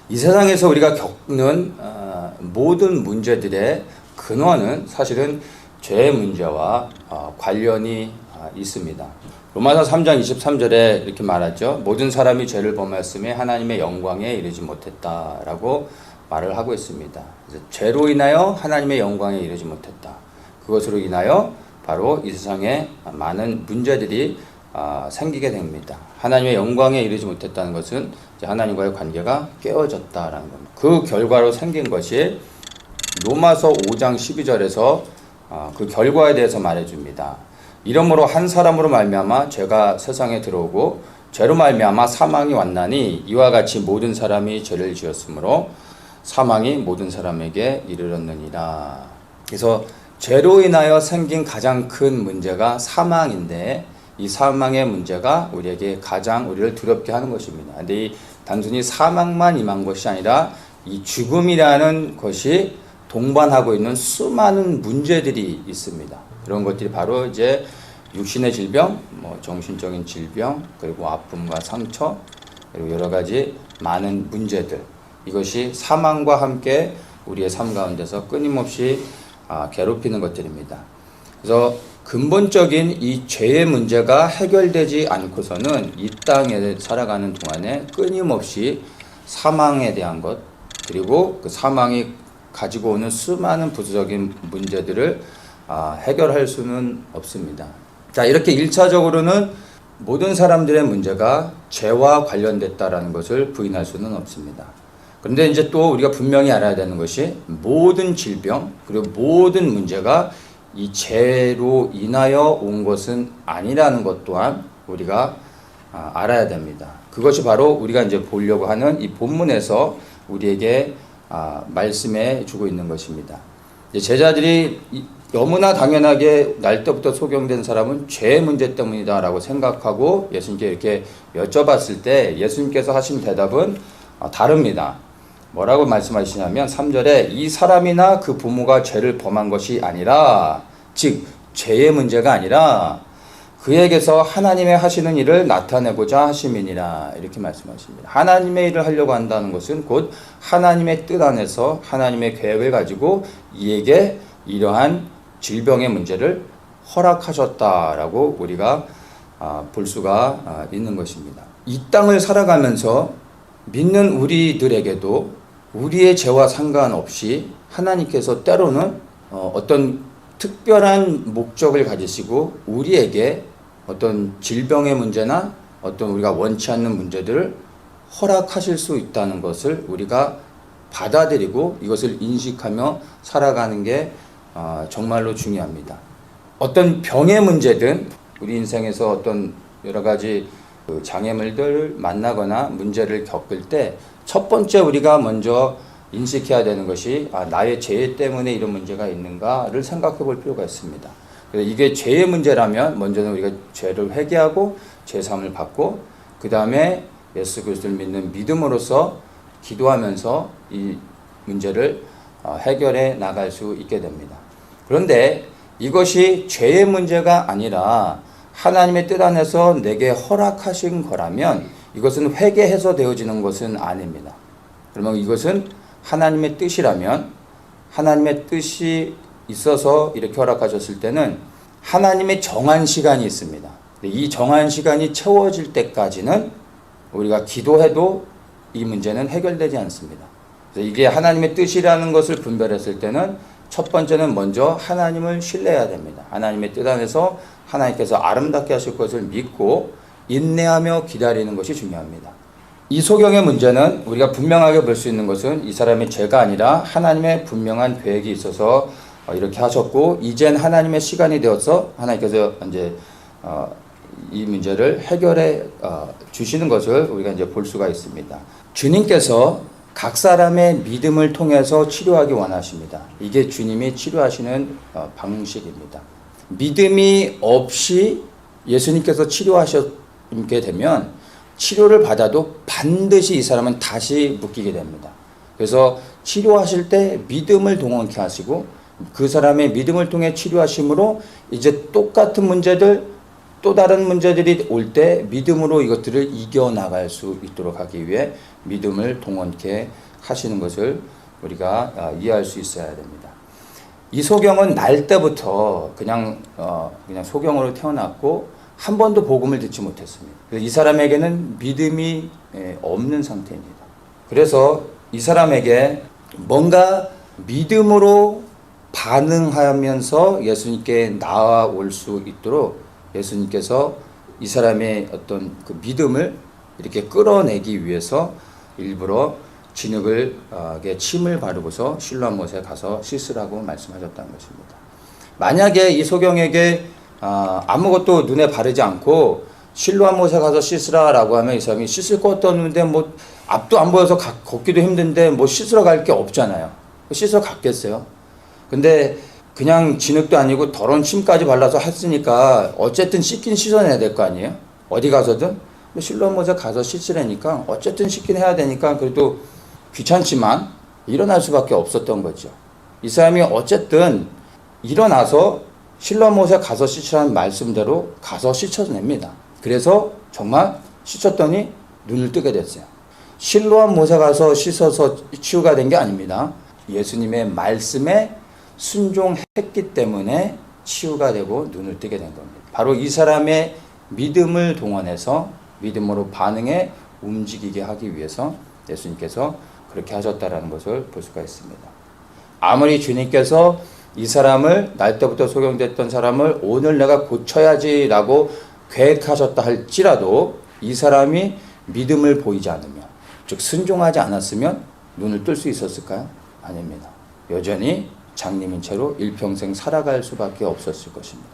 이 세상에서 우리가 겪는 모든 문제들의 근원은 사실은 죄의 문제와 관련이 있습니다. 로마서 3장 23절에 이렇게 말하죠. 모든 사람이 죄를 범하였음에 하나님의 영광에 이르지 못했다라고 말을 하고 있습니다. 그래서 죄로 인하여 하나님의 영광에 이르지 못했다. 그것으로 인하여 바로 이 세상에 많은 문제들이 생기게 됩니다. 하나님의 영광에 이르지 못했다는 것은 하나님과의 관계가 깨어졌다라는 겁니다. 그 결과로 생긴 것이 로마서 5장 12절에서 그 결과에 대해서 말해줍니다. 이러므로 한 사람으로 말미암아 죄가 세상에 들어오고 죄로 말미암아 사망이 왔나니 이와 같이 모든 사람이 죄를 지었으므로 사망이 모든 사람에게 이르렀느니라. 그래서 죄로 인하여 생긴 가장 큰 문제가 사망인데 이 사망의 문제가 우리에게 가장 우리를 두렵게 하는 것입니다. 근데 이 단순히 사망만 임한 것이 아니라 이 죽음이라는 것이 동반하고 있는 수많은 문제들이 있습니다. 그런 것들이 바로 이제 육신의 질병, 정신적인 질병, 그리고 아픔과 상처, 그리고 여러 가지 많은 문제들. 이것이 사망과 함께 우리의 삶 가운데서 끊임없이 괴롭히는 것들입니다. 그래서 근본적인 이 죄의 문제가 해결되지 않고서는 이 땅에 살아가는 동안에 끊임없이 사망에 대한 것, 그리고 그 사망이 가지고 오는 수많은 부수적인 문제들을 해결할 수는 없습니다. 자, 이렇게 1차적으로는 모든 사람들의 문제가 죄와 관련됐다라는 것을 부인할 수는 없습니다. 그런데 이제 또 우리가 분명히 알아야 되는 것이 모든 질병, 그리고 모든 문제가 이 죄로 인하여 온 것은 아니라는 것 또한 우리가 알아야 됩니다. 그것이 바로 우리가 이제 보려고 하는 이 본문에서 우리에게 말씀해 주고 있는 것입니다. 제자들이 너무나 당연하게 날 때부터 소경된 사람은 죄의 문제 때문이다라고 생각하고 예수님께 이렇게 여쭤봤을 때 예수님께서 하신 대답은 다릅니다. 뭐라고 말씀하시냐면 3절에 이 사람이나 그 부모가 죄를 범한 것이 아니라, 즉 죄의 문제가 아니라 그에게서 하나님의 하시는 일을 나타내고자 하심이니라, 이렇게 말씀하십니다. 하나님의 일을 하려고 한다는 것은 곧 하나님의 뜻 안에서 하나님의 계획을 가지고 이에게 이러한 질병의 문제를 허락하셨다라고 우리가 볼 수가 있는 것입니다. 이 땅을 살아가면서 믿는 우리들에게도 우리의 죄와 상관없이 하나님께서 때로는 어떤 특별한 목적을 가지시고 우리에게 어떤 질병의 문제나 어떤 우리가 원치 않는 문제들을 허락하실 수 있다는 것을 우리가 받아들이고 이것을 인식하며 살아가는 게 정말로 중요합니다. 어떤 병의 문제든 우리 인생에서 어떤 여러 가지 장애물들을 만나거나 문제를 겪을 때 첫 번째 우리가 먼저 인식해야 되는 것이 나의 죄 때문에 이런 문제가 있는가를 생각해 볼 필요가 있습니다. 그래서 이게 죄의 문제라면 먼저는 우리가 죄를 회개하고 죄사함을 받고 그 다음에 예수 그리스도를 믿는 믿음으로써 기도하면서 이 문제를 해결해 나갈 수 있게 됩니다. 그런데 이것이 죄의 문제가 아니라 하나님의 뜻 안에서 내게 허락하신 거라면 이것은 회개해서 되어지는 것은 아닙니다. 그러면 이것은 하나님의 뜻이라면 하나님의 뜻이 있어서 이렇게 허락하셨을 때는 하나님의 정한 시간이 있습니다. 이 정한 시간이 채워질 때까지는 우리가 기도해도 이 문제는 해결되지 않습니다. 그래서 이게 하나님의 뜻이라는 것을 분별했을 때는 첫 번째는 먼저 하나님을 신뢰해야 됩니다. 하나님의 뜻 안에서 하나님께서 아름답게 하실 것을 믿고 인내하며 기다리는 것이 중요합니다. 이 소경의 문제는 우리가 분명하게 볼 수 있는 것은 이 사람의 죄가 아니라 하나님의 분명한 계획이 있어서 이렇게 하셨고 이젠 하나님의 시간이 되어서 하나님께서 이제 이 문제를 해결해 주시는 것을 우리가 이제 볼 수가 있습니다. 주님께서 각 사람의 믿음을 통해서 치료하기 원하십니다. 이게 주님이 치료하시는 방식입니다. 믿음이 없이 예수님께서 치료하시게 되면 치료를 받아도 반드시 이 사람은 다시 묶이게 됩니다. 그래서 치료하실 때 믿음을 동원케 하시고 그 사람의 믿음을 통해 치료하심으로 이제 똑같은 문제들 또 다른 문제들이 올 때 믿음으로 이것들을 이겨나갈 수 있도록 하기 위해 믿음을 동원케 하시는 것을 우리가 이해할 수 있어야 됩니다. 이소경은 날 때부터 그냥 소경으로 태어났고 한 번도 복음을 듣지 못했습니다. 이 사람에게는 믿음이 없는 상태입니다. 그래서 이 사람에게 뭔가 믿음으로 반응하면서 예수님께 나아올 수 있도록 예수님께서 이 사람의 어떤 그 믿음을 이렇게 끌어내기 위해서 일부러 진흙에 침을 바르고서 실로암 못에 가서 씻으라고 말씀하셨다는 것입니다. 만약에 이 소경에게 아무것도 눈에 바르지 않고 실로암 못에 가서 씻으라라고 하면 이 사람이 씻을 것도 없는데 뭐 앞도 안 보여서 걷기도 힘든데 뭐 씻으러 갈 게 없잖아요. 씻으러 갔겠어요? 근데 그냥 진흙도 아니고 더러운 침까지 발라서 했으니까 어쨌든 씻긴 씻어내야 될 거 아니에요? 어디 가서든 실로암 못에 가서 씻으라니까 어쨌든 씻긴 해야 되니까 그래도 귀찮지만 일어날 수밖에 없었던 거죠. 이 사람이 어쨌든 일어나서 실로암 못에 가서 씻으라는 말씀대로 가서 씻어냅니다. 그래서 정말 씻었더니 눈을 뜨게 됐어요. 실로암 못에 가서 씻어서 치유가 된 게 아닙니다. 예수님의 말씀에 순종했기 때문에 치유가 되고 눈을 뜨게 된 겁니다. 바로 이 사람의 믿음을 동원해서 믿음으로 반응해 움직이게 하기 위해서 예수님께서 그렇게 하셨다라는 것을 볼 수가 있습니다. 아무리 주님께서 이 사람을 날 때부터 소경됐던 사람을 오늘 내가 고쳐야지라고 계획하셨다 할지라도 이 사람이 믿음을 보이지 않으면 즉 순종하지 않았으면 눈을 뜰 수 있었을까요? 아닙니다. 여전히 장님인 채로 일평생 살아갈 수밖에 없었을 것입니다.